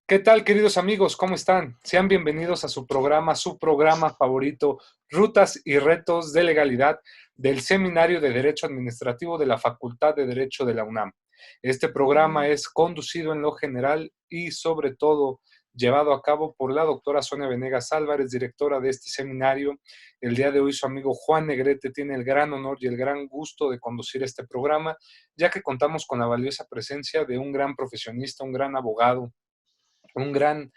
¿Qué tal, queridos amigos? ¿Cómo están? Sean bienvenidos a su programa favorito, Rutas y Retos de Legalidad del Seminario de Derecho Administrativo de la Facultad de Derecho de la UNAM. Este programa es conducido en lo general y sobre todo llevado a cabo por la doctora Sonia Venegas Álvarez, directora de este seminario. El día de hoy su amigo Juan Negrete tiene el gran honor y el gran gusto de conducir este programa, ya que contamos con la valiosa presencia de un gran profesionista, un gran abogado, un gran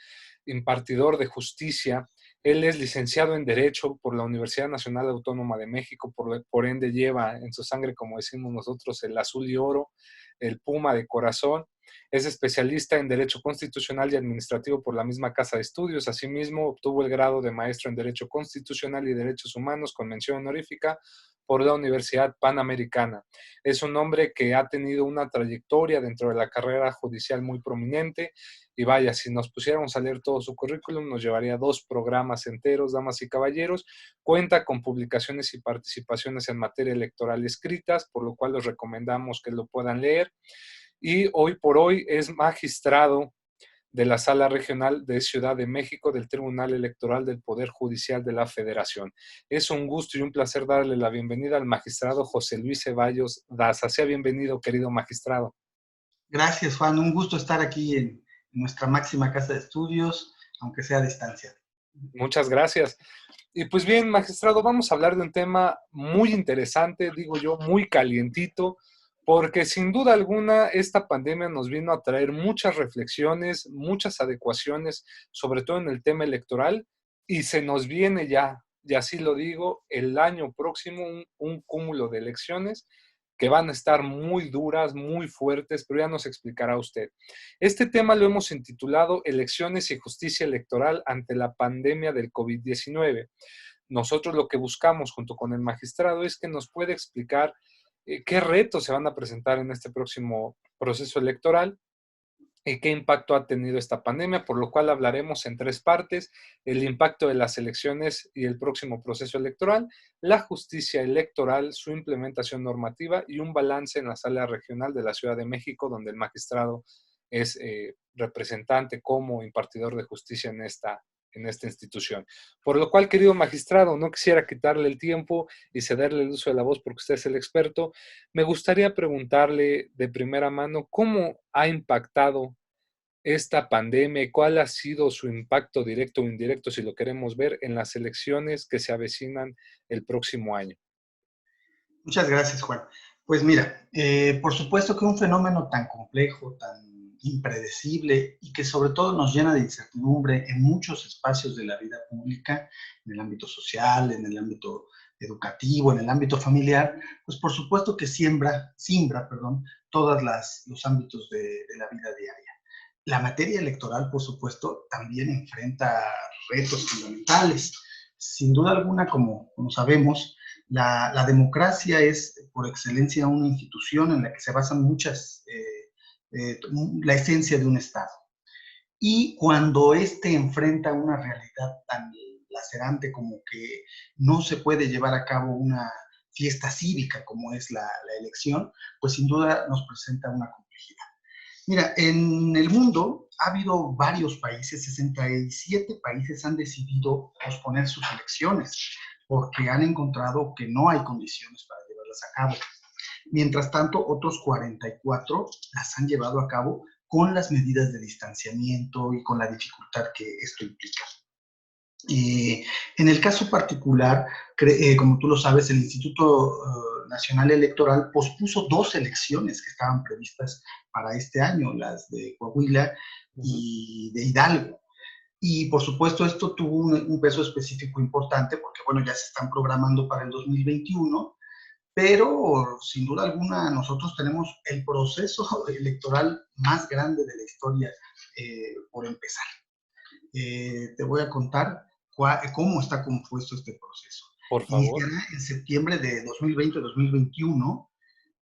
impartidor de justicia. Él es licenciado en Derecho por la Universidad Nacional Autónoma de México, por ende lleva en su sangre, como decimos nosotros, el azul y oro, el puma de corazón. Es especialista en Derecho Constitucional y Administrativo por la misma Casa de Estudios. Asimismo, obtuvo el grado de Maestro en Derecho Constitucional y Derechos Humanos con mención honorífica por la Universidad Panamericana. Es un hombre que ha tenido una trayectoria dentro de la carrera judicial muy prominente. Y vaya, si nos pusiéramos a leer todo su currículum, nos llevaría 2 programas enteros, damas y caballeros. Cuenta con publicaciones y participaciones en materia electoral escritas, por lo cual les recomendamos que lo puedan leer. Y hoy por hoy es magistrado de la Sala Regional de Ciudad de México del Tribunal Electoral del Poder Judicial de la Federación. Es un gusto y un placer darle la bienvenida al magistrado José Luis Ceballos Daza. Sea bienvenido, querido magistrado. Gracias, Juan. Un gusto estar aquí en nuestra máxima casa de estudios, aunque sea a distancia. Muchas gracias. Y pues bien, magistrado, vamos a hablar de un tema muy interesante, digo yo, muy calientito, porque sin duda alguna esta pandemia nos vino a traer muchas reflexiones, muchas adecuaciones, sobre todo en el tema electoral, y se nos viene ya, y así lo digo, el año próximo un cúmulo de elecciones que van a estar muy duras, muy fuertes, pero ya nos explicará usted. Este tema lo hemos intitulado Elecciones y Justicia Electoral ante la pandemia del COVID-19. Nosotros lo que buscamos junto con el magistrado es que nos pueda explicar qué retos se van a presentar en este próximo proceso electoral y qué impacto ha tenido esta pandemia, por lo cual hablaremos en 3 partes: el impacto de las elecciones y el próximo proceso electoral, la justicia electoral, su implementación normativa y un balance en la sala regional de la Ciudad de México, donde el magistrado es representante como impartidor de justicia en esta institución. Por lo cual, querido magistrado, no quisiera quitarle el tiempo y cederle el uso de la voz porque usted es el experto. Me gustaría preguntarle de primera mano cómo ha impactado esta pandemia y cuál ha sido su impacto directo o indirecto, si lo queremos ver, en las elecciones que se avecinan el próximo año. Muchas gracias, Juan. Pues mira, por supuesto que un fenómeno tan complejo, tan impredecible y que sobre todo nos llena de incertidumbre en muchos espacios de la vida pública, en el ámbito social, en el ámbito educativo, en el ámbito familiar, pues por supuesto que siembra, todos los ámbitos de la vida diaria. La materia electoral, por supuesto, también enfrenta retos fundamentales. Sin duda alguna, como sabemos, la democracia es por excelencia una institución en la que se basan la esencia de un Estado. Y cuando éste enfrenta una realidad tan lacerante como que no se puede llevar a cabo una fiesta cívica como es la elección, pues sin duda nos presenta una complejidad. Mira, en el mundo ha habido varios países, 67 países han decidido posponer sus elecciones porque han encontrado que no hay condiciones para llevarlas a cabo. Mientras tanto, otros 44 las han llevado a cabo con las medidas de distanciamiento y con la dificultad que esto implica. En el caso particular, como tú lo sabes, el Instituto Nacional Electoral pospuso 2 elecciones que estaban previstas para este año, las de Coahuila y de Hidalgo. Y por supuesto esto tuvo un peso específico importante porque, bueno, ya se están programando para el 2021, pero sin duda alguna nosotros tenemos el proceso electoral más grande de la historia por empezar. Te voy a contar cómo está compuesto este proceso. Por favor. Iniciará en septiembre de 2020-2021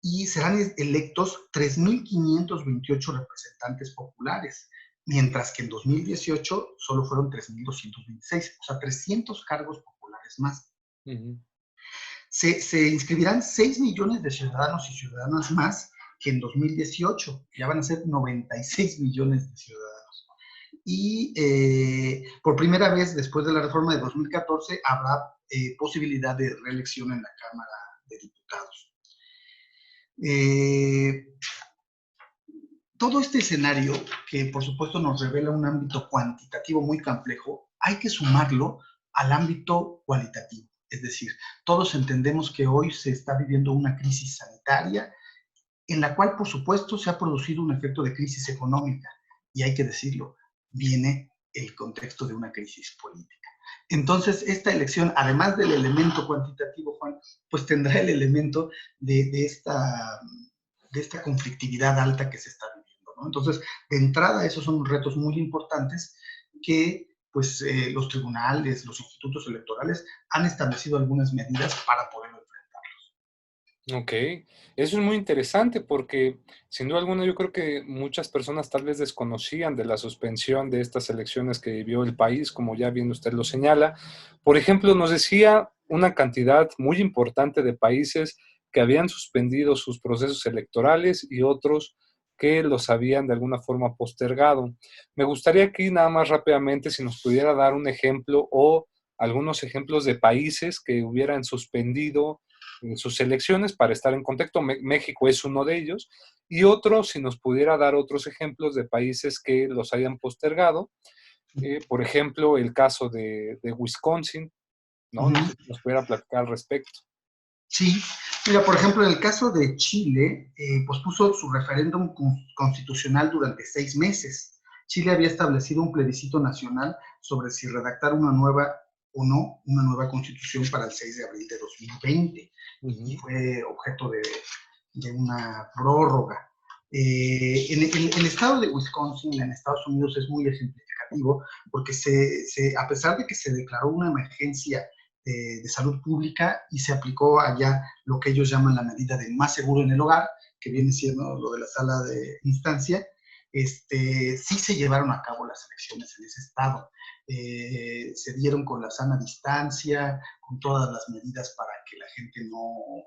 y serán electos 3.528 representantes populares, mientras que en 2018 solo fueron 3.226, o sea, 300 cargos populares más. Se inscribirán 6 millones de ciudadanos y ciudadanas más que en 2018, ya van a ser 96 millones de ciudadanos. y por primera vez después de la reforma de 2014 habrá posibilidad de reelección en la Cámara de Diputados. Todo este escenario, que por supuesto nos revela un ámbito cuantitativo muy complejo, hay que sumarlo al ámbito cualitativo. Es decir, todos entendemos que hoy se está viviendo una crisis sanitaria en la cual, por supuesto, se ha producido un efecto de crisis económica. Y hay que decirlo, viene el contexto de una crisis política. Entonces, esta elección, además del elemento cuantitativo, Juan, pues tendrá el elemento de esta conflictividad alta que se está viviendo, ¿no? Entonces, de entrada, esos son retos muy importantes que pues los tribunales, los institutos electorales han establecido algunas medidas para poder enfrentarlos. Ok, eso es muy interesante porque sin duda alguna yo creo que muchas personas tal vez desconocían de la suspensión de estas elecciones que vivió el país, como ya bien usted lo señala. Por ejemplo, nos decía una cantidad muy importante de países que habían suspendido sus procesos electorales y otros que los habían de alguna forma postergado. Me gustaría aquí nada más rápidamente si nos pudiera dar un ejemplo o algunos ejemplos de países que hubieran suspendido sus elecciones para estar en contexto. México es uno de ellos. Y otro, si nos pudiera dar otros ejemplos de países que los hayan postergado. Por ejemplo, el caso de Wisconsin, ¿no? No sé si nos pudiera platicar al respecto. Sí, mira, por ejemplo, en el caso de Chile, pospuso su referéndum constitucional durante 6 meses. Chile había establecido un plebiscito nacional sobre si redactar una nueva o no, una nueva constitución para el 6 de abril de 2020 y fue objeto de una prórroga. El estado de Wisconsin en Estados Unidos es muy ejemplificativo porque a pesar de que se declaró una emergencia de salud pública y se aplicó allá lo que ellos llaman la medida de más seguro en el hogar, que viene siendo lo de la sala de instancia, sí se llevaron a cabo las elecciones en ese estado. Se dieron con la sana distancia, con todas las medidas para que la gente no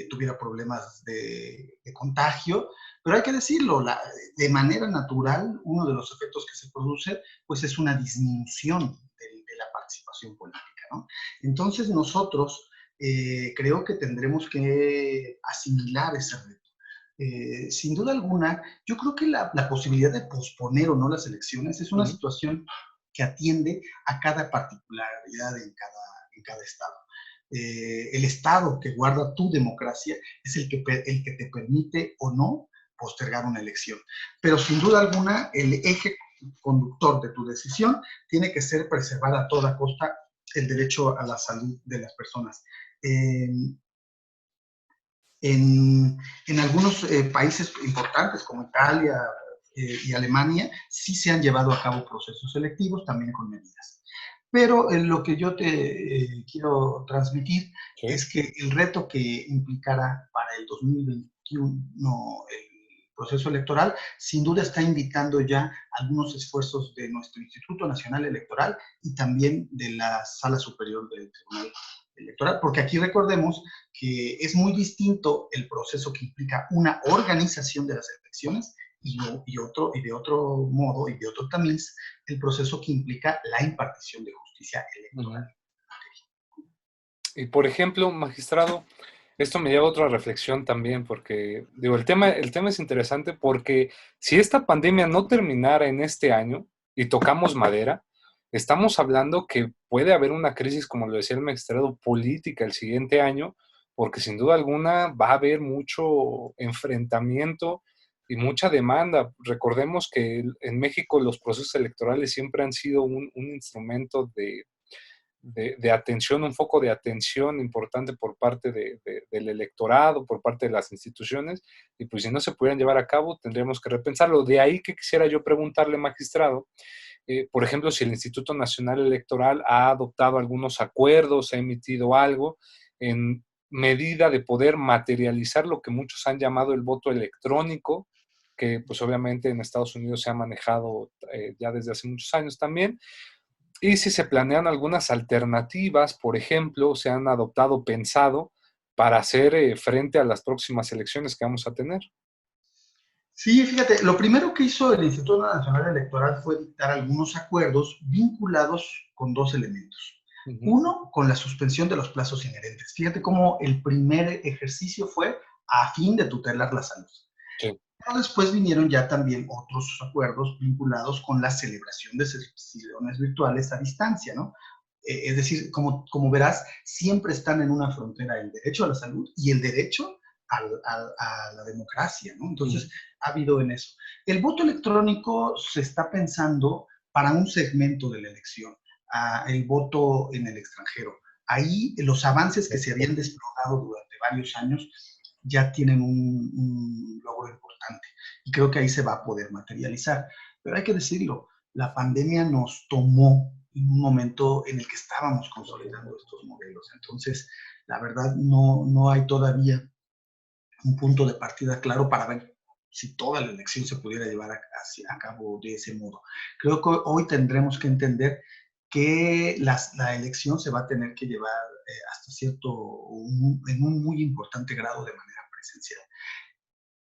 tuviera problemas de contagio, pero hay que decirlo, de manera natural, uno de los efectos que se produce, pues es una disminución de la participación política, ¿no? Entonces nosotros creo que tendremos que asimilar ese reto. Sin duda alguna, yo creo que la posibilidad de posponer o no las elecciones es una situación que atiende a cada particularidad en cada estado. El estado que guarda tu democracia es el que te permite o no postergar una elección. Pero sin duda alguna, el eje conductor de tu decisión tiene que ser preservar a toda costa el derecho a la salud de las personas. En algunos países importantes como Italia y Alemania sí se han llevado a cabo procesos selectivos también con medidas. Pero lo que yo te quiero transmitir es que el reto que implicará para el 2021 el proceso electoral, sin duda está invitando ya algunos esfuerzos de nuestro Instituto Nacional Electoral y también de la Sala Superior del Tribunal Electoral, porque aquí recordemos que es muy distinto el proceso que implica una organización de las elecciones y de otro modo y de otro tamiz el proceso que implica la impartición de justicia electoral. Y por ejemplo, magistrado, esto me lleva a otra reflexión también, porque digo, el tema es interesante porque si esta pandemia no terminara en este año y tocamos madera, estamos hablando que puede haber una crisis, como lo decía el magistrado, política el siguiente año, porque sin duda alguna va a haber mucho enfrentamiento y mucha demanda. Recordemos que en México los procesos electorales siempre han sido un instrumento de atención, un foco de atención importante por parte del electorado, por parte de las instituciones, y pues si no se pudieran llevar a cabo, tendríamos que repensarlo. De ahí que quisiera yo preguntarle, magistrado, por ejemplo, si el Instituto Nacional Electoral ha adoptado algunos acuerdos, ha emitido algo en medida de poder materializar lo que muchos han llamado el voto electrónico, que pues obviamente en Estados Unidos se ha manejado ya desde hace muchos años también, y si se planean algunas alternativas, por ejemplo, se han adoptado, pensado para hacer frente a las próximas elecciones que vamos a tener. Sí, fíjate, lo primero que hizo el Instituto Nacional Electoral fue dictar algunos acuerdos vinculados con dos elementos. Ujú. Uno, con la suspensión de los plazos inherentes. Fíjate cómo el primer ejercicio fue a fin de tutelar la salud. Sí. Pero después vinieron ya también otros acuerdos vinculados con la celebración de sesiones virtuales a distancia, ¿no? Es decir, como verás, siempre están en una frontera el derecho a la salud y el derecho a la democracia, ¿no? Ujú. Entonces, ha habido en eso. El voto electrónico se está pensando para un segmento de la elección, el voto en el extranjero. Ahí los avances que se habían desplomado durante varios años ya tienen un logro importante y creo que ahí se va a poder materializar. Pero hay que decirlo, la pandemia nos tomó en un momento en el que estábamos consolidando estos modelos. Entonces, la verdad, no hay todavía un punto de partida claro para ver si toda la elección se pudiera llevar a cabo de ese modo. Creo que hoy tendremos que entender que la elección se va a tener que llevar hasta cierto, en un muy importante grado de manera presencial.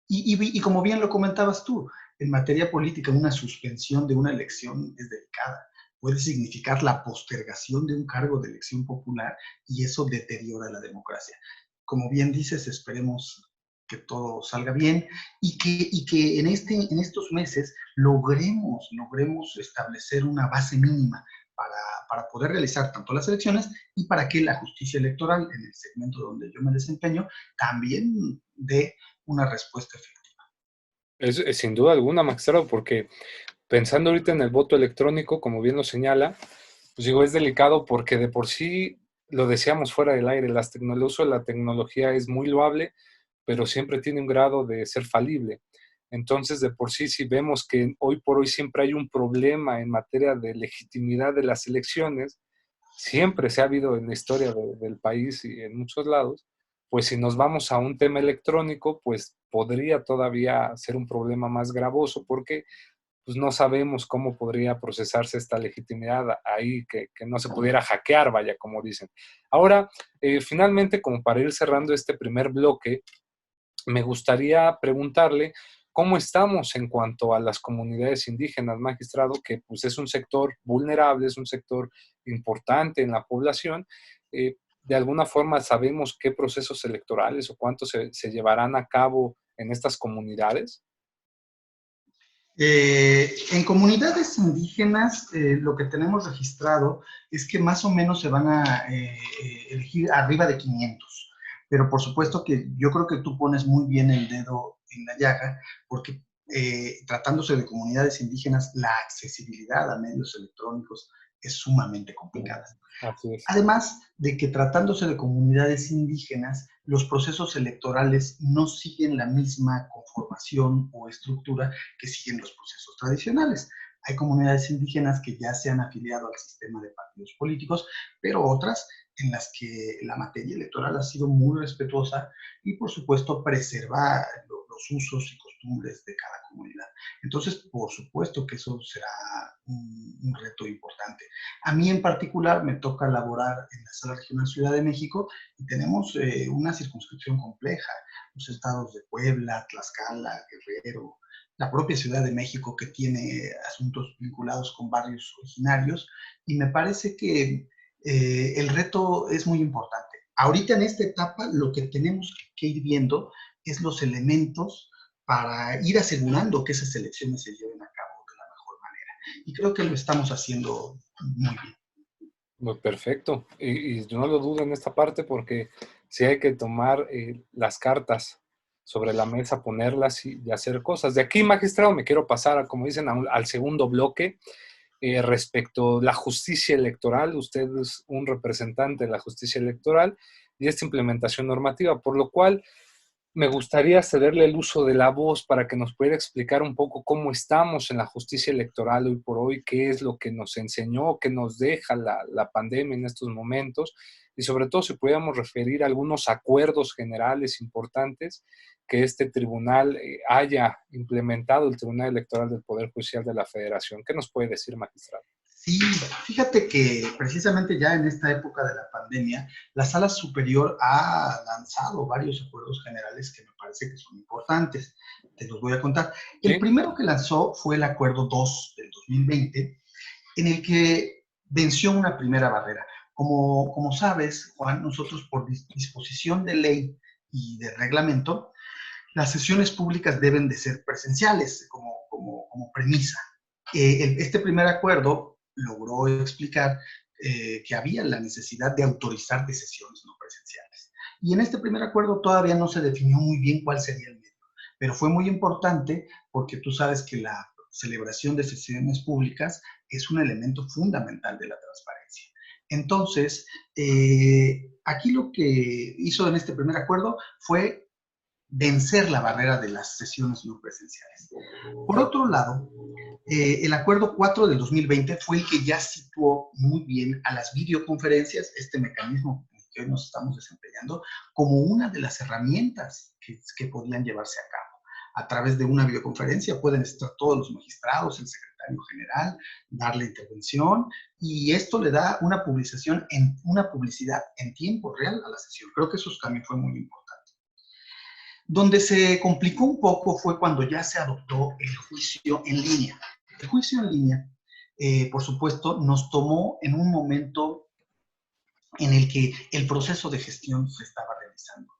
Y como bien lo comentabas tú, en materia política, una suspensión de una elección es delicada. Puede significar la postergación de un cargo de elección popular y eso deteriora la democracia. Como bien dices, esperemos que todo salga bien y que en estos meses logremos establecer una base mínima para poder realizar tanto las elecciones y para que la justicia electoral, en el segmento donde yo me desempeño, también dé una respuesta efectiva. Es sin duda alguna, magistrado, porque pensando ahorita en el voto electrónico, como bien lo señala, pues digo, es delicado porque de por sí, lo decíamos fuera del aire, el uso de la tecnología es muy loable, pero siempre tiene un grado de ser falible. Entonces, de por sí, si vemos que hoy por hoy siempre hay un problema en materia de legitimidad de las elecciones, siempre se ha habido en la historia del país y en muchos lados, pues si nos vamos a un tema electrónico, pues podría todavía ser un problema más gravoso porque pues no sabemos cómo podría procesarse esta legitimidad ahí, que no se pudiera hackear, vaya, como dicen. Ahora, finalmente, como para ir cerrando este primer bloque, me gustaría preguntarle cómo estamos en cuanto a las comunidades indígenas, magistrado, que pues es un sector vulnerable, es un sector importante en la población. De alguna forma sabemos qué procesos electorales o cuántos se llevarán a cabo en estas comunidades. En comunidades indígenas, lo que tenemos registrado es que más o menos se van a elegir arriba de 500. Pero por supuesto que yo creo que tú pones muy bien el dedo en la llaga, porque tratándose de comunidades indígenas, la accesibilidad a medios electrónicos es sumamente complicada. Así es. Además de que tratándose de comunidades indígenas, los procesos electorales no siguen la misma conformación o estructura que siguen los procesos tradicionales. Hay comunidades indígenas que ya se han afiliado al sistema de partidos políticos, pero otras en las que la materia electoral ha sido muy respetuosa y, por supuesto, preserva los usos y costumbres de cada comunidad. Entonces, por supuesto que eso será un reto importante. A mí en particular me toca laborar en la Sala Regional Ciudad de México y tenemos una circunscripción compleja. Los estados de Puebla, Tlaxcala, Guerrero, la propia Ciudad de México que tiene asuntos vinculados con barrios originarios y me parece que el reto es muy importante. Ahorita en esta etapa lo que tenemos que ir viendo es los elementos para ir asegurando que esas elecciones se lleven a cabo de la mejor manera. Y creo que lo estamos haciendo muy bien. Muy perfecto. Y no lo dudo en esta parte porque sí hay que tomar las cartas sobre la mesa, ponerlas y hacer cosas. De aquí, magistrado, me quiero pasar, como dicen, al segundo bloque respecto a la justicia electoral. Usted es un representante de la justicia electoral y esta implementación normativa, por lo cual me gustaría cederle el uso de la voz para que nos pudiera explicar un poco cómo estamos en la justicia electoral hoy por hoy, qué es lo que nos enseñó, qué nos deja la pandemia en estos momentos y sobre todo si pudiéramos referir a algunos acuerdos generales importantes que este tribunal haya implementado, el Tribunal Electoral del Poder Judicial de la Federación. ¿Qué nos puede decir, magistrado? Sí, fíjate que precisamente ya en esta época de la pandemia, la Sala Superior ha lanzado varios acuerdos generales que me parece que son importantes. Te los voy a contar. El ¿Sí? primero que lanzó fue el Acuerdo 2 del 2020, en el que venció una primera barrera. Como sabes, Juan, nosotros por disposición de ley y de reglamento, las sesiones públicas deben de ser presenciales como premisa. Este primer acuerdo logró explicar que había la necesidad de autorizar de sesiones no presenciales. Y en este primer acuerdo todavía no se definió muy bien cuál sería el medio, pero fue muy importante porque tú sabes que la celebración de sesiones públicas es un elemento fundamental de la transparencia. Entonces, aquí lo que hizo en este primer acuerdo fue vencer la barrera de las sesiones no presenciales. Por otro lado, el Acuerdo 4 del 2020 fue el que ya situó muy bien a las videoconferencias, este mecanismo que hoy nos estamos desempeñando, como una de las herramientas que podían llevarse a cabo. A través de una videoconferencia pueden estar todos los magistrados, el secretario general, dar la intervención, y esto le da una publicidad en tiempo real a la sesión. Creo que eso también fue muy importante. Donde se complicó un poco fue cuando ya se adoptó el juicio en línea. El juicio en línea, por supuesto, nos tomó en un momento en el que el proceso de gestión se estaba realizando.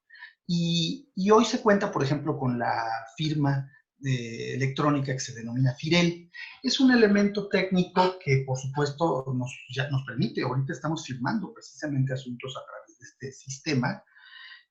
Y hoy se cuenta, por ejemplo, con la firma electrónica que se denomina FIREL. Es un elemento técnico que, por supuesto, ya nos permite, ahorita estamos firmando precisamente asuntos a través de este sistema,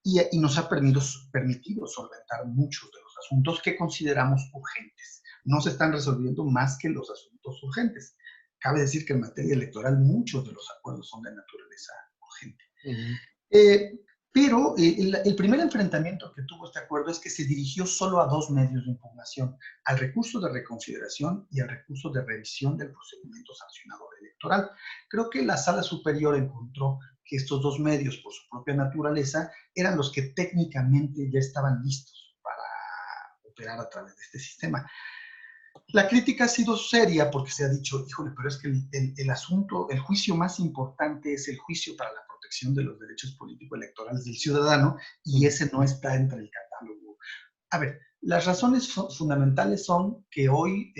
y nos ha permitido solventar muchos de los asuntos que consideramos urgentes. No se están resolviendo más que los asuntos urgentes. Cabe decir que en materia electoral muchos de los acuerdos son de naturaleza urgente. Uh -huh. Eh, pero el primer enfrentamiento que tuvo este acuerdo es que se dirigió solo a dos medios de impugnación, al recurso de reconsideración y al recurso de revisión del procedimiento sancionador electoral. Creo que la Sala Superior encontró que estos dos medios, por su propia naturaleza, eran los que técnicamente ya estaban listos para operar a través de este sistema. La crítica ha sido seria porque se ha dicho, híjole, pero es que el asunto, el juicio más importante es el juicio para la protección de los derechos político-electorales del ciudadano, y ese no está entre el catálogo. A ver, las razones fundamentales son que hoy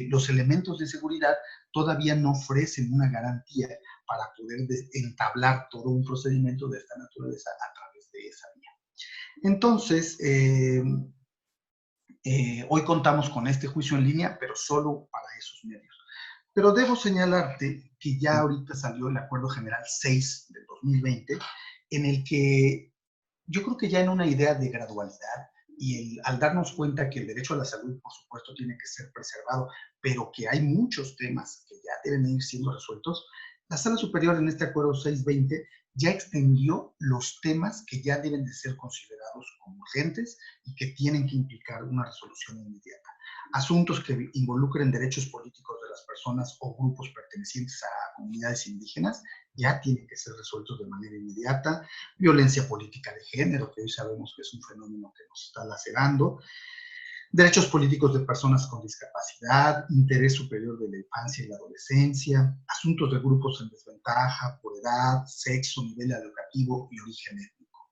los elementos de seguridad todavía no ofrecen una garantía para poder entablar todo un procedimiento de esta naturaleza a través de esa vía. Entonces, hoy contamos con este juicio en línea, pero solo para esos medios. Pero debo señalarte que ya ahorita salió el Acuerdo General 6 del 2020, en el que yo creo que ya en una idea de gradualidad y al darnos cuenta que el derecho a la salud, por supuesto, tiene que ser preservado, pero que hay muchos temas que ya deben ir siendo resueltos, la Sala Superior en este Acuerdo 620 ya extendió los temas que ya deben de ser considerados como urgentes y que tienen que implicar una resolución inmediata. Asuntos que involucren derechos políticos de las personas o grupos pertenecientes a comunidades indígenas ya tienen que ser resueltos de manera inmediata. Violencia política de género, que hoy sabemos que es un fenómeno que nos está lacerando. Derechos políticos de personas con discapacidad, interés superior de la infancia y la adolescencia, asuntos de grupos en desventaja por edad, sexo, nivel educativo y origen étnico.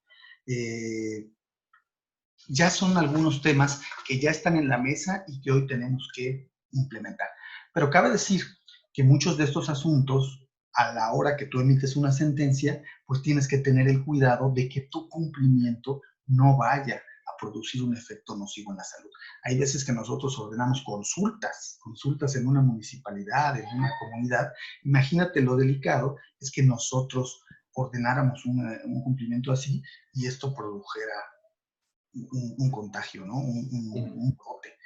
Ya son algunos temas que ya están en la mesa y que hoy tenemos que implementar. Pero cabe decir que muchos de estos asuntos, a la hora que tú emites una sentencia, pues tienes que tener el cuidado de que tu cumplimiento no vaya a producir un efecto nocivo en la salud. Hay veces que nosotros ordenamos consultas en una municipalidad, en una comunidad. Imagínate lo delicado es que nosotros ordenáramos un cumplimiento así y esto produjera un contagio, ¿no? Un brote.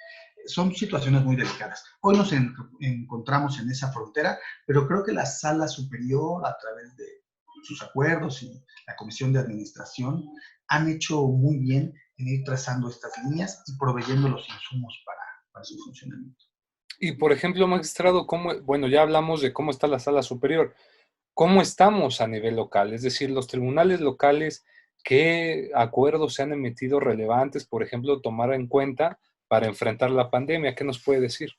Son situaciones muy delicadas. Hoy nos encontramos en esa frontera, pero creo que la Sala Superior, a través de sus acuerdos y la Comisión de Administración, han hecho muy bien en ir trazando estas líneas y proveyendo los insumos para su funcionamiento. Y por ejemplo, magistrado, bueno, ya hablamos de cómo está la Sala Superior. ¿Cómo estamos a nivel local? Es decir, los tribunales locales, ¿qué acuerdos se han emitido relevantes, por ejemplo, tomar en cuenta para enfrentar la pandemia? ¿Qué nos puede decir?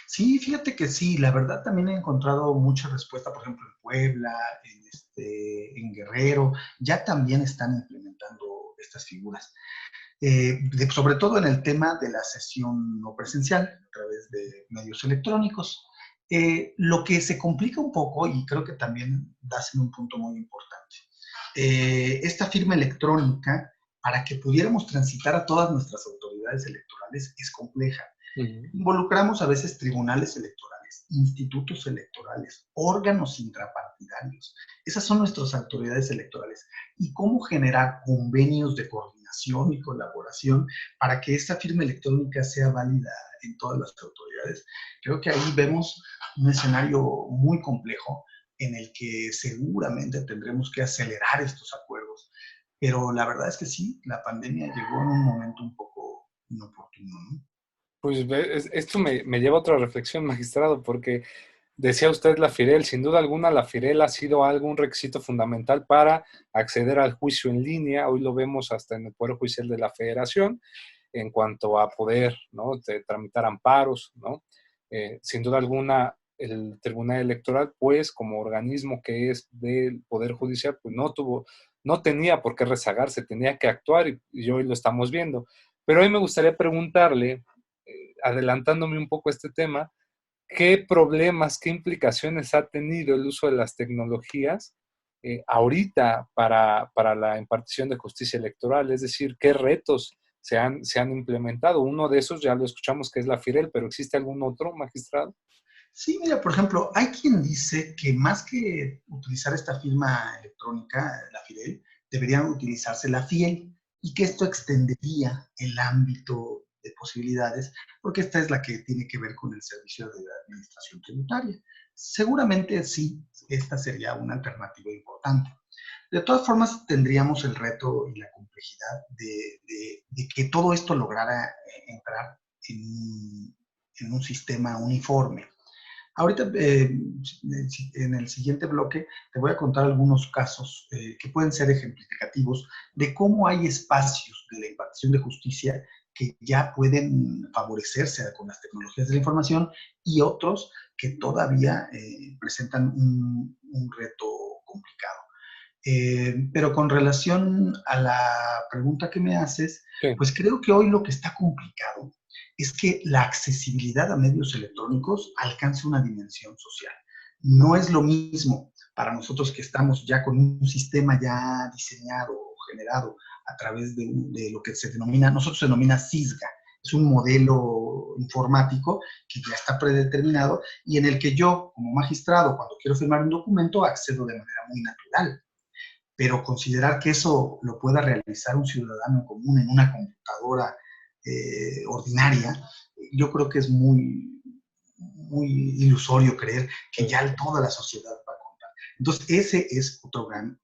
Sí, fíjate que sí, la verdad también he encontrado mucha respuesta, por ejemplo, en Puebla, en Guerrero, ya también están implementando estas figuras. Sobre todo en el tema de la sesión no presencial, a través de medios electrónicos. Lo que se complica un poco, y creo que también das en un punto muy importante, esta firma electrónica, para que pudiéramos transitar a todas nuestras autoridades electorales, es compleja. Ujú. Involucramos a veces tribunales electorales, institutos electorales, órganos intrapartidarios. Esas son nuestras autoridades electorales. Y cómo generar convenios de coordinación y colaboración para que esta firma electrónica sea válida en todas las autoridades. Creo que ahí vemos un escenario muy complejo en el que seguramente tendremos que acelerar estos acuerdos. Pero la verdad es que sí, la pandemia llegó en un momento un poco inoportuno, ¿no? Pues esto me lleva a otra reflexión, magistrado, porque decía usted la FIREL, sin duda alguna la FIREL ha sido algún requisito fundamental para acceder al juicio en línea. Hoy lo vemos hasta en el Poder Judicial de la Federación en cuanto a poder, ¿no?, tramitar amparos, ¿no? Sin duda alguna, el Tribunal Electoral, pues, como organismo que es del Poder Judicial, pues no tenía por qué rezagarse, tenía que actuar y hoy lo estamos viendo. Pero hoy me gustaría preguntarle, adelantándome un poco a este tema, ¿qué problemas, qué implicaciones ha tenido el uso de las tecnologías ahorita para la impartición de justicia electoral? Es decir, ¿qué retos se han implementado? Uno de esos ya lo escuchamos, que es la FIREL, pero ¿existe algún otro, magistrado? Sí, mira, por ejemplo, hay quien dice que más que utilizar esta firma electrónica, la FIDEL, deberían utilizarse la FIEL y que esto extendería el ámbito de posibilidades, porque esta es la que tiene que ver con el servicio de la administración tributaria. Seguramente sí, esta sería una alternativa importante. De todas formas, tendríamos el reto y la complejidad de que todo esto lograra entrar en un sistema uniforme. Ahorita, en el siguiente bloque, te voy a contar algunos casos que pueden ser ejemplificativos de cómo hay espacios de la impartición de justicia que ya pueden favorecerse con las tecnologías de la información y otros que todavía presentan un reto complicado. Pero con relación a la pregunta que me haces, Sí. pues creo que hoy lo que está complicado es que la accesibilidad a medios electrónicos alcance una dimensión social. No es lo mismo para nosotros que estamos ya con un sistema ya diseñado o generado a través de lo que nosotros se denomina CISGA. Es un modelo informático que ya está predeterminado y en el que yo, como magistrado, cuando quiero firmar un documento, accedo de manera muy natural, pero considerar que eso lo pueda realizar un ciudadano común en una computadora ordinaria, yo creo que es muy ilusorio creer que Sí. ya toda la sociedad va a contar. Entonces, ese es otro gran...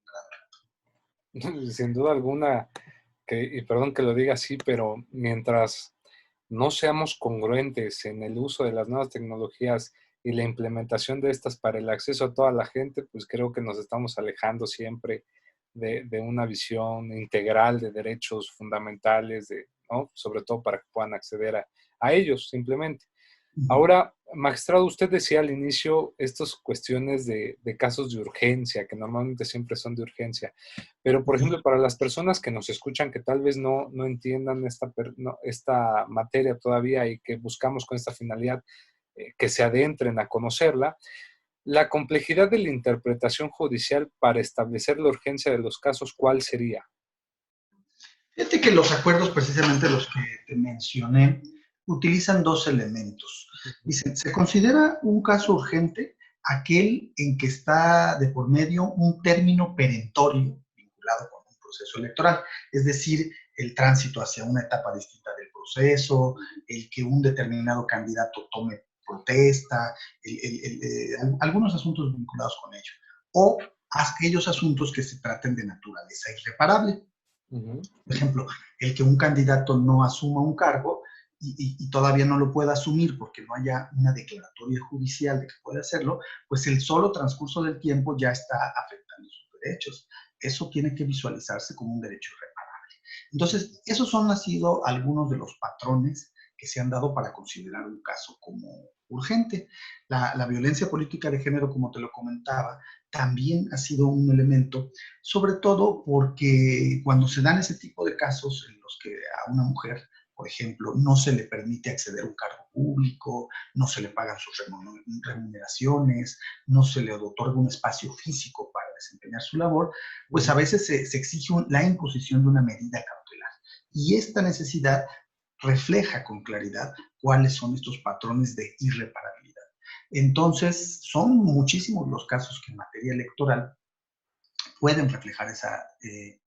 Sin duda alguna, y perdón que lo diga así, pero mientras no seamos congruentes en el uso de las nuevas tecnologías y la implementación de estas para el acceso a toda la gente, pues creo que nos estamos alejando siempre de una visión integral de derechos fundamentales, ¿no?, sobre todo para que puedan acceder a ellos simplemente. Ahora, magistrado, usted decía al inicio estas cuestiones de casos de urgencia, que normalmente siempre son de urgencia, pero por ejemplo, para las personas que nos escuchan que tal vez no entiendan esta materia todavía y que buscamos con esta finalidad que se adentren a conocerla, la complejidad de la interpretación judicial para establecer la urgencia de los casos, ¿cuál sería? Fíjate que los acuerdos, precisamente los que te mencioné, utilizan dos elementos. Ujú. Dicen, se considera un caso urgente aquel en que está de por medio un término perentorio vinculado con un proceso electoral, es decir, el tránsito hacia una etapa distinta del proceso, el que un determinado candidato tome protesta, algunos asuntos vinculados con ello, o aquellos asuntos que se traten de naturaleza irreparable. Ujú. Por ejemplo, el que un candidato no asuma un cargo y todavía no lo pueda asumir porque no haya una declaratoria judicial de que puede hacerlo, pues el solo transcurso del tiempo ya está afectando sus derechos. Eso tiene que visualizarse como un derecho irreparable. Entonces, esos han sido algunos de los patrones que se han dado para considerar un caso como urgente. La violencia política de género, como te lo comentaba, también ha sido un elemento, sobre todo porque cuando se dan ese tipo de casos en los que a una mujer, por ejemplo, no se le permite acceder a un cargo público, no se le pagan sus remuneraciones, no se le otorga un espacio físico para desempeñar su labor, pues a veces se exige la imposición de una medida cautelar. Y esta necesidad refleja con claridad cuáles son estos patrones de irreparabilidad. Entonces, son muchísimos los casos que en materia electoral pueden reflejar esa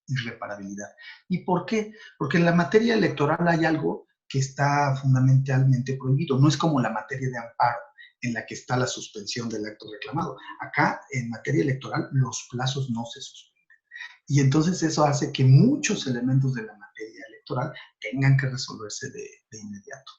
irreparabilidad. ¿Y por qué? Porque en la materia electoral hay algo que está fundamentalmente prohibido. No es como la materia de amparo, en la que está la suspensión del acto reclamado. Acá, en materia electoral, los plazos no se suspenden. Y entonces eso hace que muchos elementos de la materia electoral tengan que resolverse de inmediato.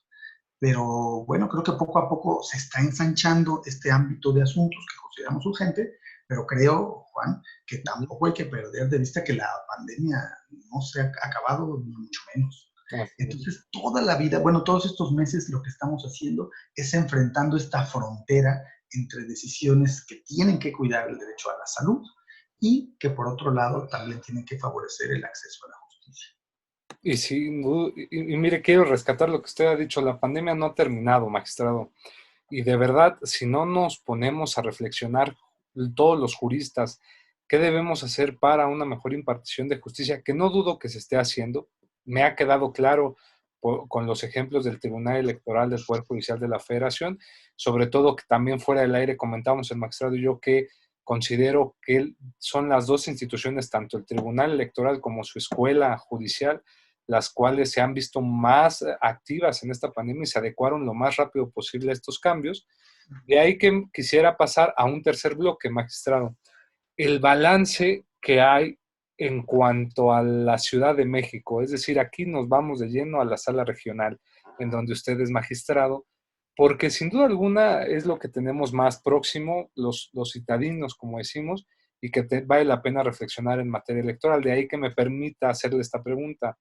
Pero bueno, creo que poco a poco se está ensanchando este ámbito de asuntos que consideramos urgente, pero creo, Juan, que tampoco hay que perder de vista que la pandemia no se ha acabado, ni mucho menos. Entonces, toda la vida, bueno, todos estos meses lo que estamos haciendo es enfrentando esta frontera entre decisiones que tienen que cuidar el derecho a la salud y que por otro lado también tienen que favorecer el acceso a la justicia. Y sí, y mire, quiero rescatar lo que usted ha dicho, la pandemia no ha terminado, magistrado. Y de verdad, si no nos ponemos a reflexionar todos los juristas, ¿qué debemos hacer para una mejor impartición de justicia? Que no dudo que se esté haciendo. Me ha quedado claro con los ejemplos del Tribunal Electoral del Poder Judicial de la Federación, sobre todo que también fuera del aire comentábamos el magistrado y yo que considero que son las dos instituciones, tanto el Tribunal Electoral como su escuela judicial, las cuales se han visto más activas en esta pandemia y se adecuaron lo más rápido posible a estos cambios. De ahí que quisiera pasar a un tercer bloque, magistrado. El balance que hay en cuanto a la Ciudad de México, es decir, aquí nos vamos de lleno a la sala regional, en donde usted es magistrado, porque sin duda alguna es lo que tenemos más próximo, los citadinos, como decimos, y que vale la pena reflexionar en materia electoral. De ahí que me permita hacerle esta pregunta.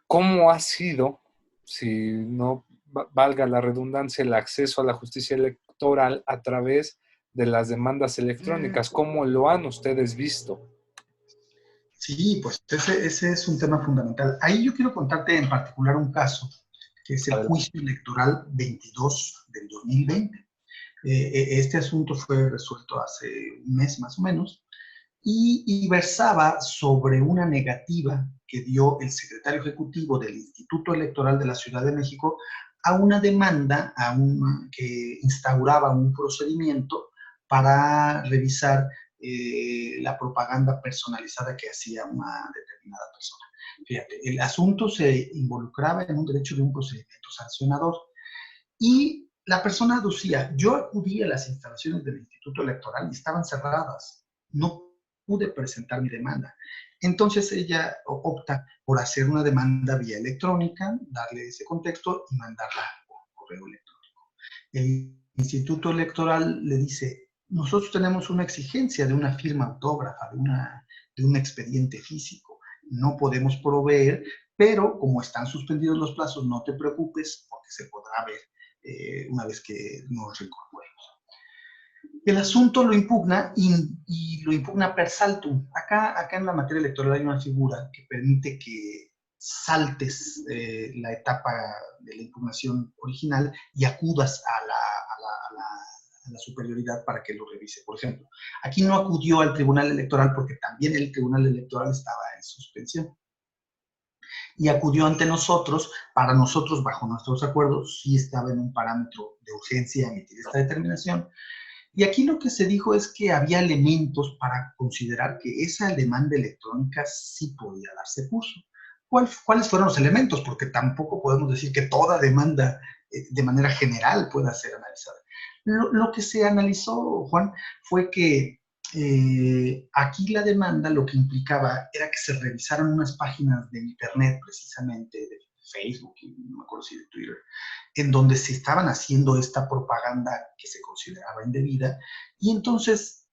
¿Cómo ha sido, si no valga la redundancia, el acceso a la justicia electoral a través de las demandas electrónicas? ¿Cómo lo han ustedes visto? Sí, pues ese es un tema fundamental. Ahí yo quiero contarte en particular un caso, que es el Adelante. juicio electoral 22 del 2020. Este asunto fue resuelto hace un mes más o menos y versaba sobre una negativa que dio el secretario ejecutivo del Instituto Electoral de la Ciudad de México a una demanda que instauraba un procedimiento para revisar la propaganda personalizada que hacía una determinada persona. Fíjate, el asunto se involucraba en un derecho de un procedimiento sancionador y la persona aducía, yo acudí a las instalaciones del Instituto Electoral y estaban cerradas, no pude presentar mi demanda. Entonces ella opta por hacer una demanda vía electrónica, darle ese contexto y mandarla por correo electrónico. El Instituto Electoral le dice, nosotros tenemos una exigencia de una firma autógrafa, de un expediente físico, no podemos proveer, pero como están suspendidos los plazos, no te preocupes porque se podrá ver una vez que nos reincorporemos. El asunto lo impugna y lo impugna per saltum. Acá en la materia electoral hay una figura que permite que saltes la etapa de la impugnación original y acudas a la superioridad para que lo revise. Por ejemplo, aquí no acudió al Tribunal Electoral porque también el Tribunal Electoral estaba en suspensión y acudió ante nosotros. Para nosotros, bajo nuestros acuerdos, sí estaba en un parámetro de urgencia emitir esta determinación. Y aquí lo que se dijo es que había elementos para considerar que esa demanda electrónica sí podía darse curso. ¿Cuáles fueron los elementos? Porque tampoco podemos decir que toda demanda de manera general pueda ser analizada. Lo que se analizó, Juan, fue que aquí la demanda lo que implicaba era que se revisaran unas páginas de internet, precisamente de Facebook y no me acuerdo si de Twitter, en donde se estaban haciendo esta propaganda que se consideraba indebida, y entonces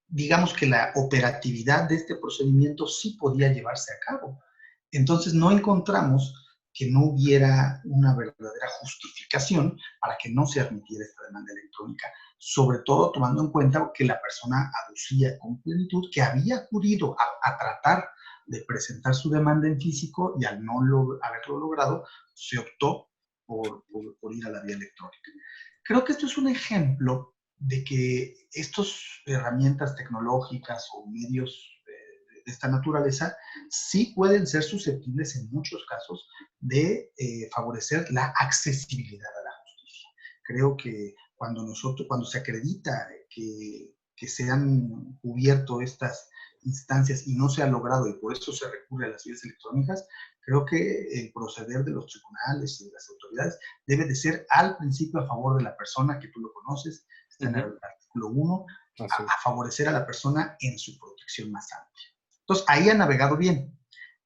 digamos que la operatividad de este procedimiento sí podía llevarse a cabo. Entonces no encontramos que no hubiera una verdadera justificación para que no se admitiera esta demanda electrónica, sobre todo tomando en cuenta que la persona aducía con plenitud que había acudido a tratar de presentar su demanda en físico y al no haberlo logrado, se optó por ir a la vía electrónica. Creo que esto es un ejemplo de que estas herramientas tecnológicas o medios de esta naturaleza sí pueden ser susceptibles en muchos casos de favorecer la accesibilidad a la justicia. Creo que cuando se acredita que se han cubierto estas instancias y no se ha logrado y por eso se recurre a las vías electrónicas, creo que el proceder de los tribunales y de las autoridades debe de ser al principio a favor de la persona, que tú lo conoces, está en el artículo 1, a favorecer a la persona en su protección más amplia. Entonces, ahí ha navegado bien.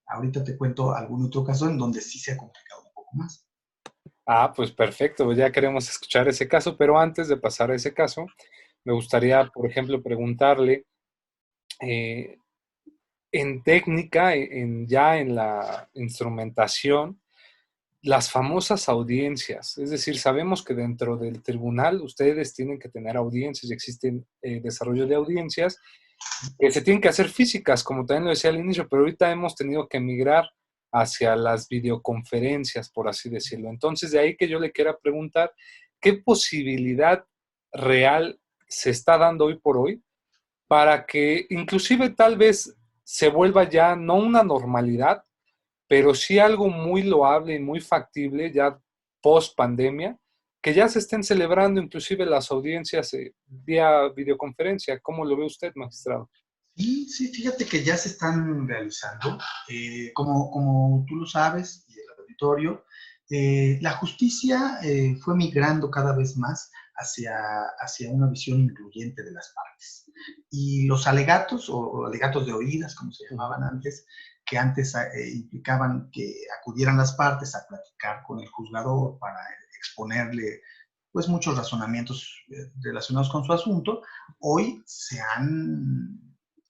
Ahorita te cuento algún otro caso en donde sí se ha complicado un poco más. Pues perfecto, ya queremos escuchar ese caso, pero antes de pasar a ese caso, me gustaría, por ejemplo, preguntarle, en técnica, ya en la instrumentación, las famosas audiencias, es decir, sabemos que dentro del tribunal ustedes tienen que tener audiencias y existen desarrollo de audiencias que se tienen que hacer físicas, como también lo decía al inicio, pero ahorita hemos tenido que migrar hacia las videoconferencias, por así decirlo. Entonces, de ahí que yo le quiera preguntar, ¿qué posibilidad real se está dando hoy por hoy para que inclusive tal vez se vuelva ya no una normalidad, pero sí algo muy loable y muy factible ya post pandemia, que ya se estén celebrando inclusive las audiencias vía videoconferencia? ¿Cómo lo ve usted, magistrado? Sí, sí, fíjate que ya se están realizando. Como tú lo sabes, y el auditorio, la justicia fue migrando cada vez más hacia una visión incluyente de las partes. Y los alegatos, o alegatos de oídas, como se llamaban antes, que antes implicaban que acudieran las partes a platicar con el juzgador para exponerle pues muchos razonamientos relacionados con su asunto, hoy se han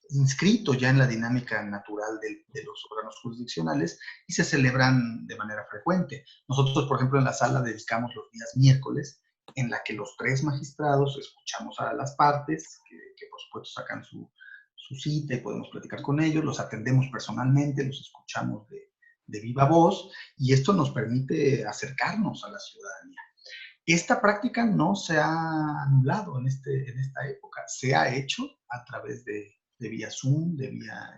inscrito ya en la dinámica natural de los órganos jurisdiccionales y se celebran de manera frecuente. Nosotros, por ejemplo, en la sala dedicamos los días miércoles, en la que los 3 magistrados escuchamos a las partes, que por supuesto sacan su cita y podemos platicar con ellos, los atendemos personalmente, los escuchamos de viva voz, y esto nos permite acercarnos a la ciudadanía. Esta práctica no se ha anulado en esta época, se ha hecho a través de vía Zoom, de vía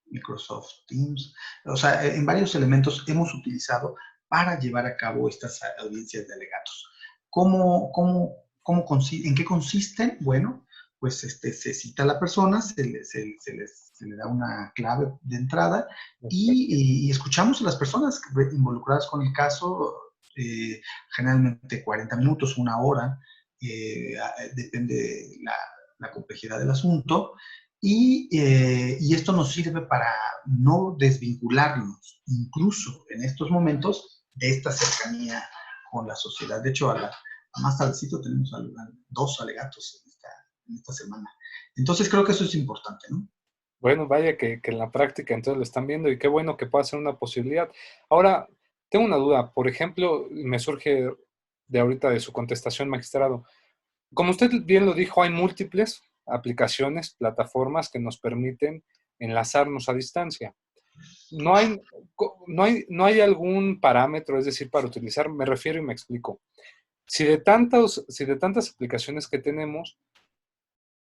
Microsoft Teams, o sea, en varios elementos hemos utilizado para llevar a cabo estas audiencias de alegatos. ¿En qué consisten? Bueno, pues se cita a la persona, se le da una clave de entrada y escuchamos a las personas involucradas con el caso, generalmente 40 minutos, 1 hora, depende la complejidad del asunto, y esto nos sirve para no desvincularnos, incluso en estos momentos, de esta cercanía con la sociedad. De hecho, a más tardecito tenemos 2 alegatos en esta semana. Entonces creo que eso es importante, ¿no? Bueno, vaya que en la práctica entonces lo están viendo y qué bueno que pueda ser una posibilidad. Ahora, tengo una duda. Por ejemplo, me surge de ahorita de su contestación, magistrado. Como usted bien lo dijo, hay múltiples aplicaciones, plataformas que nos permiten enlazarnos a distancia. No hay algún parámetro, es decir, para utilizar, me refiero y me explico. Si de tantas aplicaciones que tenemos,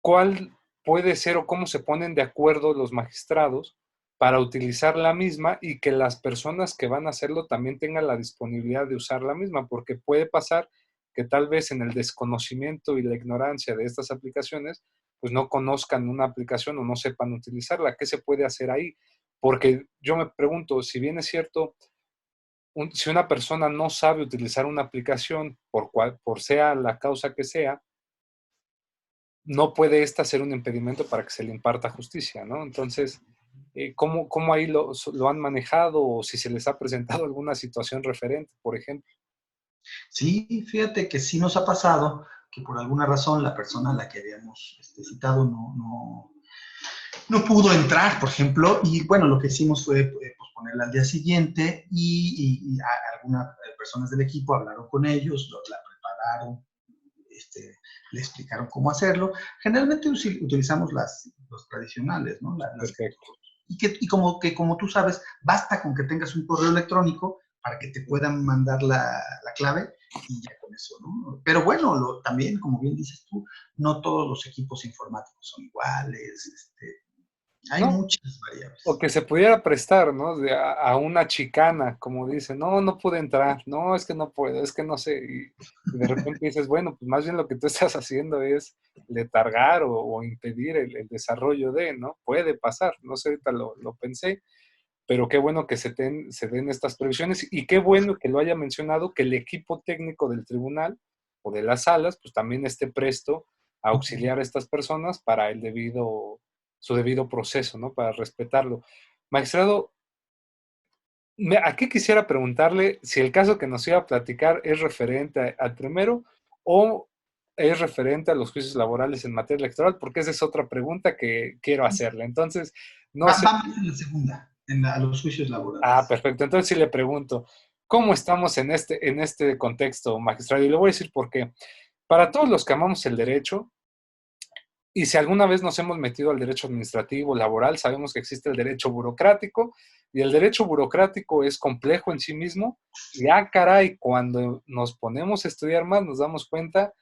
¿cuál puede ser o cómo se ponen de acuerdo los magistrados para utilizar la misma y que las personas que van a hacerlo también tengan la disponibilidad de usar la misma? Porque puede pasar que tal vez en el desconocimiento y la ignorancia de estas aplicaciones, pues no conozcan una aplicación o no sepan utilizarla. ¿Qué se puede hacer ahí? Porque yo me pregunto, si bien es cierto, si una persona no sabe utilizar una aplicación, por sea la causa que sea, no puede esta ser un impedimento para que se le imparta justicia, ¿no? Entonces, ¿cómo ahí lo han manejado o si se les ha presentado alguna situación referente, por ejemplo? Sí, fíjate que sí nos ha pasado que por alguna razón la persona a la que habíamos citado no pudo entrar, por ejemplo, y bueno, lo que hicimos fue posponer ponerla al día siguiente algunas personas del equipo hablaron con ellos, la prepararon, le explicaron cómo hacerlo. Generalmente utilizamos los tradicionales, ¿no? Perfecto. Como tú sabes, basta con que tengas un correo electrónico para que te puedan mandar la clave y ya con eso, ¿no? Pero bueno, también, como bien dices tú, no todos los equipos informáticos son iguales, hay No, muchas o variables. que se pudiera prestar, ¿no? A una chicana, como dicen, no, no pude entrar, no, es que no puedo, es que no sé. Y de repente dices, bueno, pues más bien lo que tú estás haciendo es letargar o impedir el desarrollo de, ¿no? Puede pasar, no sé, ahorita lo pensé, pero qué bueno que se den estas previsiones y qué bueno que lo haya mencionado, que el equipo técnico del tribunal o de las salas, pues también esté presto a auxiliar a estas personas para su debido proceso, ¿no? Para respetarlo. Magistrado, aquí quisiera preguntarle si el caso que nos iba a platicar es referente al primero o es referente a los juicios laborales en materia electoral, porque esa es otra pregunta que quiero hacerle. Entonces, no sé. Vamos en la segunda, a los juicios Ah, laborales. perfecto. Entonces sí le pregunto, ¿cómo estamos en este contexto, magistrado? Y le voy a decir por qué. Para todos los que amamos el derecho, y si alguna vez nos hemos metido al derecho administrativo, laboral, sabemos que existe el derecho burocrático, y el derecho burocrático es complejo en sí mismo, y caray, cuando nos ponemos a estudiar más, nos damos cuenta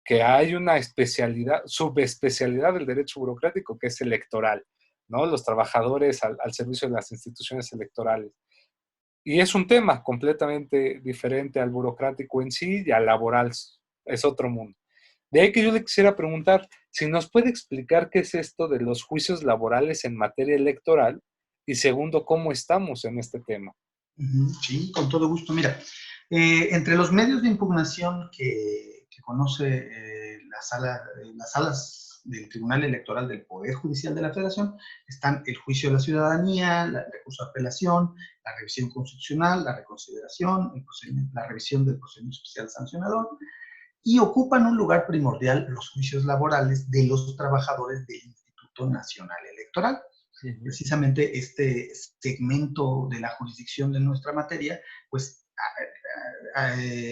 que hay una especialidad, subespecialidad del derecho burocrático, que es electoral, ¿no? Los trabajadores al servicio de las instituciones electorales. Y es un tema completamente diferente al burocrático en sí y al laboral. Es otro mundo. De ahí que yo le quisiera preguntar si nos puede explicar qué es esto de los juicios laborales en materia electoral y segundo, cómo estamos en este tema. Sí, con todo gusto. Mira, entre los medios de impugnación que conoce las salas del Tribunal Electoral del Poder Judicial de la Federación están el juicio de la ciudadanía, el recurso de apelación, la revisión constitucional, la reconsideración, la revisión del procedimiento especial sancionador, y ocupan un lugar primordial los juicios laborales de los trabajadores del Instituto Nacional Electoral. Uh-huh. Precisamente este segmento de la jurisdicción de nuestra materia, pues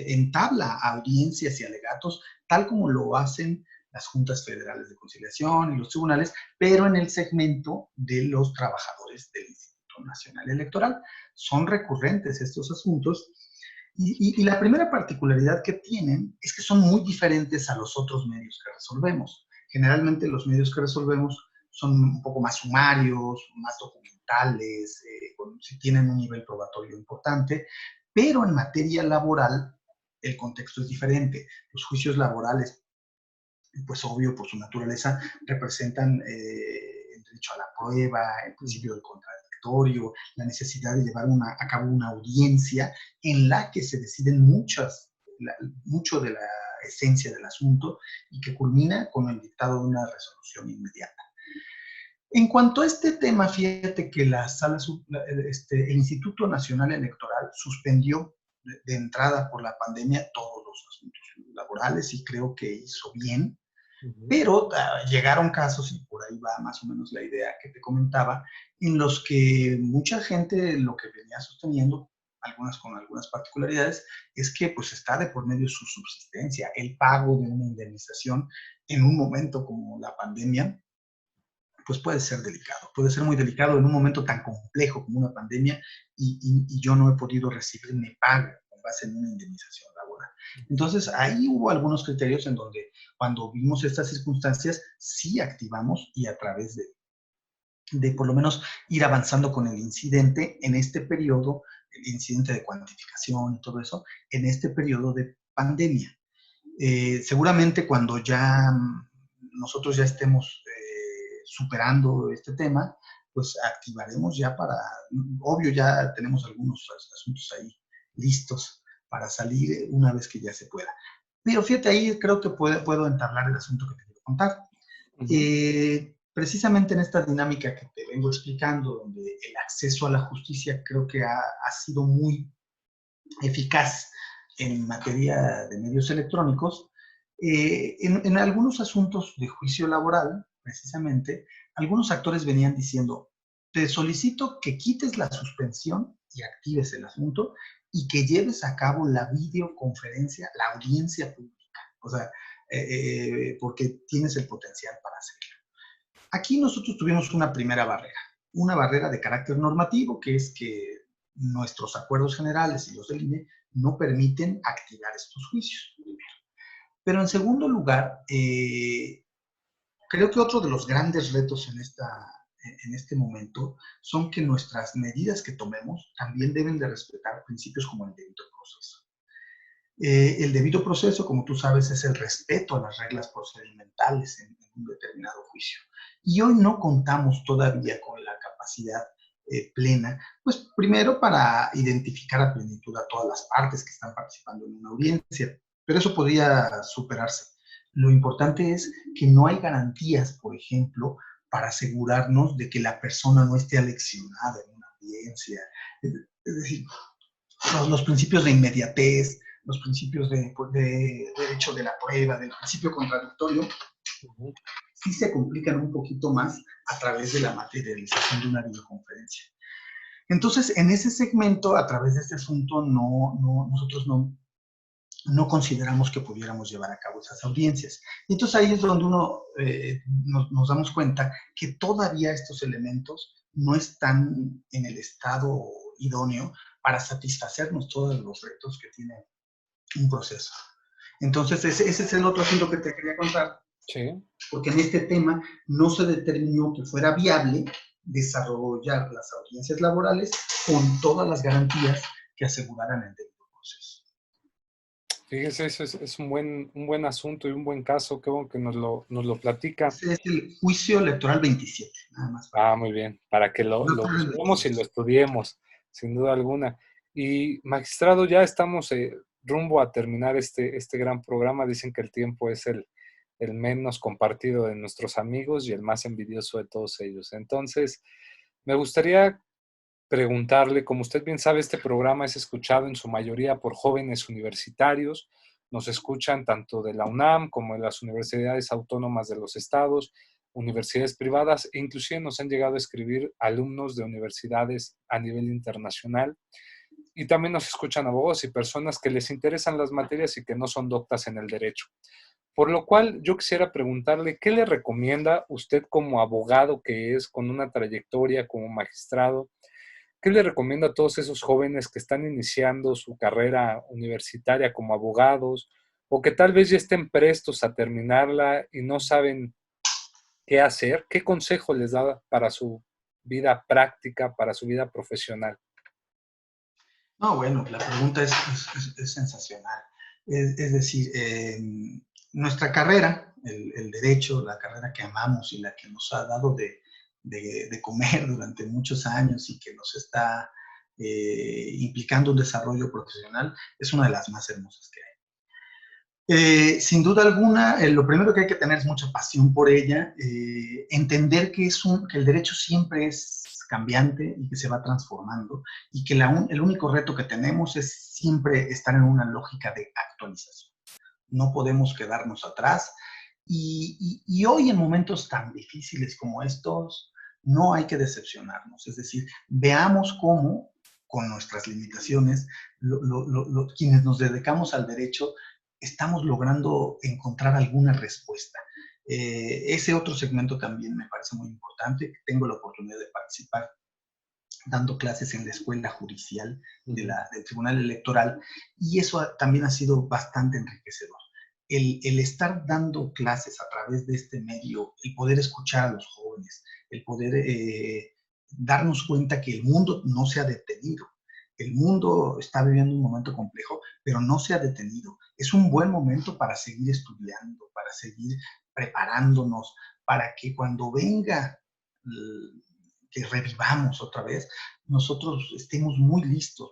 entabla audiencias y alegatos, tal como lo hacen las juntas federales de conciliación y los tribunales, pero en el segmento de los trabajadores del Instituto Nacional Electoral. Son recurrentes estos asuntos y la primera particularidad que tienen es que son muy diferentes a los otros medios que resolvemos. Generalmente los medios que resolvemos son un poco más sumarios, más documentales, si tienen un nivel probatorio importante, pero en materia laboral el contexto es diferente. Los juicios laborales, pues obvio por su naturaleza, representan el derecho a la prueba, el principio del contradictorio, la necesidad de llevar a cabo una audiencia en la que se deciden mucho de la esencia del asunto y que culmina con el dictado de una resolución inmediata. En cuanto a este tema, fíjate que el Instituto Nacional Electoral suspendió de entrada por la pandemia todos los asuntos laborales y creo que hizo bien, Uh-huh. pero llegaron casos, y por ahí va más o menos la idea que te comentaba, en los que mucha gente lo que venía sosteniendo, con algunas particularidades, es que pues está de por medio su subsistencia, el pago de una indemnización en un momento como la pandemia, pues puede ser delicado, puede ser muy delicado en un momento tan complejo como una pandemia y yo no he podido recibir mi pago con base en una indemnización laboral. Entonces, ahí hubo algunos criterios en donde cuando vimos estas circunstancias, sí activamos y a través de por lo menos ir avanzando con el incidente en este periodo, el incidente de cuantificación y todo eso, en este periodo de pandemia. Seguramente cuando ya nosotros ya estemos superando este tema, pues activaremos ya obvio ya tenemos algunos asuntos ahí listos para salir una vez que ya se pueda. Pero fíjate, ahí creo que puedo entablar el asunto que te quiero contar. Uh-huh. Precisamente en esta dinámica que te vengo explicando, donde el acceso a la justicia creo que ha sido muy eficaz en materia de medios electrónicos, en algunos asuntos de juicio laboral, precisamente, algunos actores venían diciendo, te solicito que quites la suspensión y actives el asunto y que lleves a cabo la videoconferencia, la audiencia pública. O sea, porque tienes el potencial para hacerlo. Aquí nosotros tuvimos una barrera de carácter normativo, que es que nuestros acuerdos generales y los del INE no permiten activar estos juicios, primero. Pero en segundo lugar, creo que otro de los grandes retos en este momento son que nuestras medidas que tomemos también deben de respetar principios como el debido proceso. El debido proceso, como tú sabes, es el respeto a las reglas procedimentales en un determinado juicio. Y hoy no contamos todavía con la capacidad plena, pues primero para identificar a plenitud a todas las partes que están participando en una audiencia, pero eso podría superarse. Lo importante es que no hay garantías, por ejemplo, para asegurarnos de que la persona no esté aleccionada en una audiencia. Es decir, los principios de inmediatez, los principios de derecho de la prueba, del principio contradictorio, sí se complican un poquito más a través de la materialización de una videoconferencia. Entonces, en ese segmento, a través de este asunto, nosotros no consideramos que pudiéramos llevar a cabo esas audiencias. Y entonces ahí es donde nos damos cuenta que todavía estos elementos no están en el estado idóneo para satisfacernos todos los retos que tiene un proceso. Entonces, ese es el otro asunto que te quería contar. Sí. Porque en este tema no se determinó que fuera viable desarrollar las audiencias laborales con todas las garantías que aseguraran el debido proceso. Fíjese, eso es un buen asunto y un buen caso. Qué bueno que nos lo platica. Ese es el juicio electoral 27, nada más. Muy bien, para que lo busquemos y lo estudiemos, sin duda alguna. Y magistrado, ya estamos rumbo a terminar este gran programa. Dicen que el tiempo es el menos compartido de nuestros amigos y el más envidioso de todos ellos. Entonces, me gustaría preguntarle, como usted bien sabe, este programa es escuchado en su mayoría por jóvenes universitarios. Nos escuchan tanto de la UNAM como de las universidades autónomas de los estados, universidades privadas, e inclusive nos han llegado a escribir alumnos de universidades a nivel internacional. Y también nos escuchan abogados y personas que les interesan las materias y que no son doctas en el derecho. Por lo cual, yo quisiera preguntarle, ¿qué le recomienda usted como abogado que es, con una trayectoria como magistrado? ¿Qué le recomienda a todos esos jóvenes que están iniciando su carrera universitaria como abogados o que tal vez ya estén prestos a terminarla y no saben qué hacer? ¿Qué consejo les da para su vida práctica, para su vida profesional? No, bueno, la pregunta es sensacional. Es decir, nuestra carrera, el derecho, la carrera que amamos y la que nos ha dado de comer durante muchos años y que nos está implicando un desarrollo profesional, es una de las más hermosas que hay. Sin duda alguna, lo primero que hay que tener es mucha pasión por ella, entender que el derecho siempre es cambiante y que se va transformando y que el único reto que tenemos es siempre estar en una lógica de actualización. No podemos quedarnos atrás y hoy en momentos tan difíciles como estos no hay que decepcionarnos, es decir, veamos cómo con nuestras limitaciones, quienes nos dedicamos al derecho, estamos logrando encontrar alguna respuesta. Ese otro segmento también me parece muy importante. Tengo la oportunidad de participar dando clases en la escuela judicial del Tribunal Electoral y eso también ha sido bastante enriquecedor. El estar dando clases a través de este medio, el poder escuchar a los jóvenes, el poder darnos cuenta que el mundo no se ha detenido. El mundo está viviendo un momento complejo, pero no se ha detenido. Es un buen momento para seguir estudiando, para seguir preparándonos, para que cuando venga, que revivamos otra vez, nosotros estemos muy listos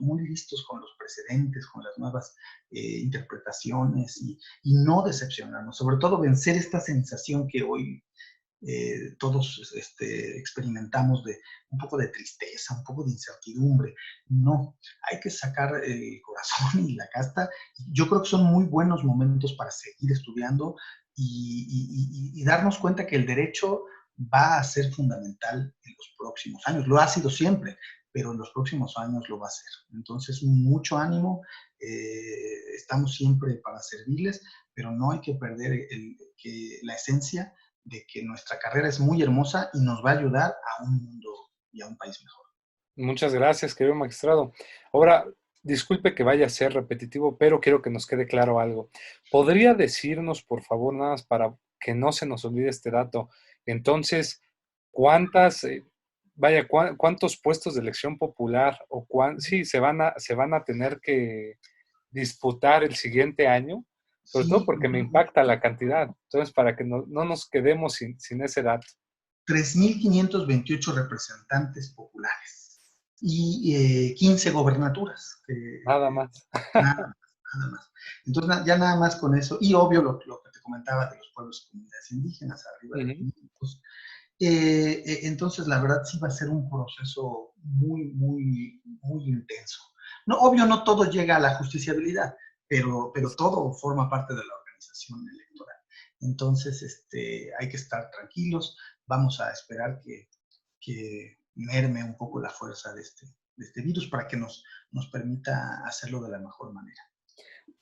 con los precedentes, con las nuevas interpretaciones y no decepcionarnos, sobre todo vencer esta sensación que hoy todos experimentamos de un poco de tristeza, un poco de incertidumbre. No, hay que sacar el corazón y la casta. Yo creo que son muy buenos momentos para seguir estudiando y darnos cuenta que el derecho va a ser fundamental en los próximos años. Lo ha sido siempre, pero en los próximos años lo va a ser. Entonces, mucho ánimo, estamos siempre para servirles, pero no hay que perder la esencia de que nuestra carrera es muy hermosa y nos va a ayudar a un mundo y a un país mejor. Muchas gracias, querido magistrado. Ahora, disculpe que vaya a ser repetitivo, pero quiero que nos quede claro algo. ¿Podría decirnos, por favor, nada más para que no se nos olvide este dato? Entonces, ¿cuántas, cuántos puestos de elección popular o sí se van a tener que disputar el siguiente año? Sobre todo Sí, porque me impacta la cantidad. Entonces, para que no nos quedemos sin ese dato. 3.528 representantes populares y 15 gobernaturas. Nada más. Nada, nada más. Entonces, ya nada más con eso, y obvio lo que te comentaba de los pueblos y comunidades indígenas, arriba de 500. Entonces, la verdad sí va a ser un proceso muy, muy, muy intenso. No, obvio, no todo llega a la justiciabilidad, pero todo forma parte de la organización electoral. Entonces, hay que estar tranquilos, vamos a esperar que merme un poco la fuerza de este virus para que nos permita hacerlo de la mejor manera.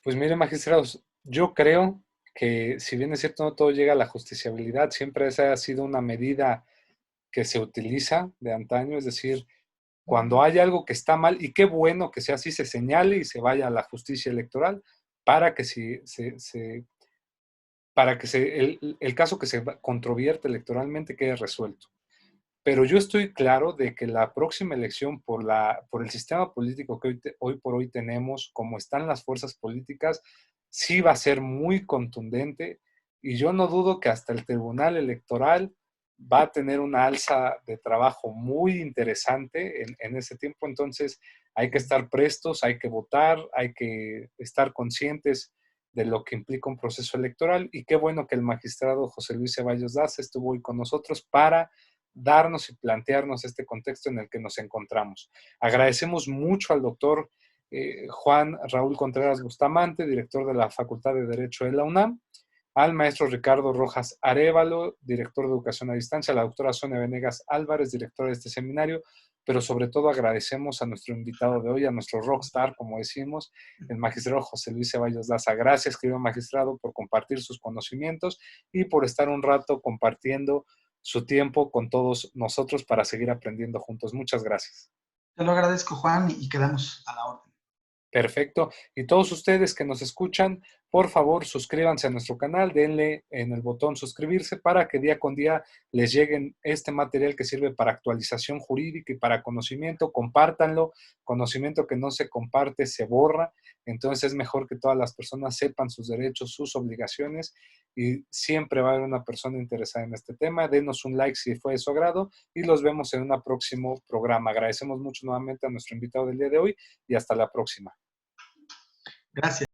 Pues mire, magistrados, yo creo que si bien es cierto no todo llega a la justiciabilidad, siempre esa ha sido una medida que se utiliza de antaño, es decir, cuando hay algo que está mal, y qué bueno que sea así, se señale y se vaya a la justicia electoral para que el caso que se controvierte electoralmente quede resuelto. Pero yo estoy claro de que la próxima elección por el sistema político que hoy por hoy tenemos, como están las fuerzas políticas, sí va a ser muy contundente y yo no dudo que hasta el Tribunal Electoral va a tener una alza de trabajo muy interesante en ese tiempo. Entonces hay que estar prestos, hay que votar, hay que estar conscientes de lo que implica un proceso electoral y qué bueno que el magistrado José Luis Ceballos Daza estuvo hoy con nosotros para darnos y plantearnos este contexto en el que nos encontramos. Agradecemos mucho al doctor Juan Raúl Contreras Bustamante, director de la Facultad de Derecho de la UNAM, al maestro Ricardo Rojas Arévalo, director de Educación a Distancia, a la doctora Sonia Venegas Álvarez, directora de este seminario, pero sobre todo agradecemos a nuestro invitado de hoy, a nuestro rockstar, como decimos, el magistrado José Luis Ceballos Daza. Gracias, querido magistrado, por compartir sus conocimientos y por estar un rato compartiendo su tiempo con todos nosotros para seguir aprendiendo juntos. Muchas gracias. Te lo agradezco, Juan, y quedamos a la orden. Perfecto. Y todos ustedes que nos escuchan, por favor, suscríbanse a nuestro canal, denle en el botón suscribirse para que día con día les lleguen este material que sirve para actualización jurídica y para conocimiento. Compártanlo. Conocimiento que no se comparte se borra. Entonces es mejor que todas las personas sepan sus derechos, sus obligaciones y siempre va a haber una persona interesada en este tema. Denos un like si fue de su agrado y los vemos en un próximo programa. Agradecemos mucho nuevamente a nuestro invitado del día de hoy y hasta la próxima. Gracias.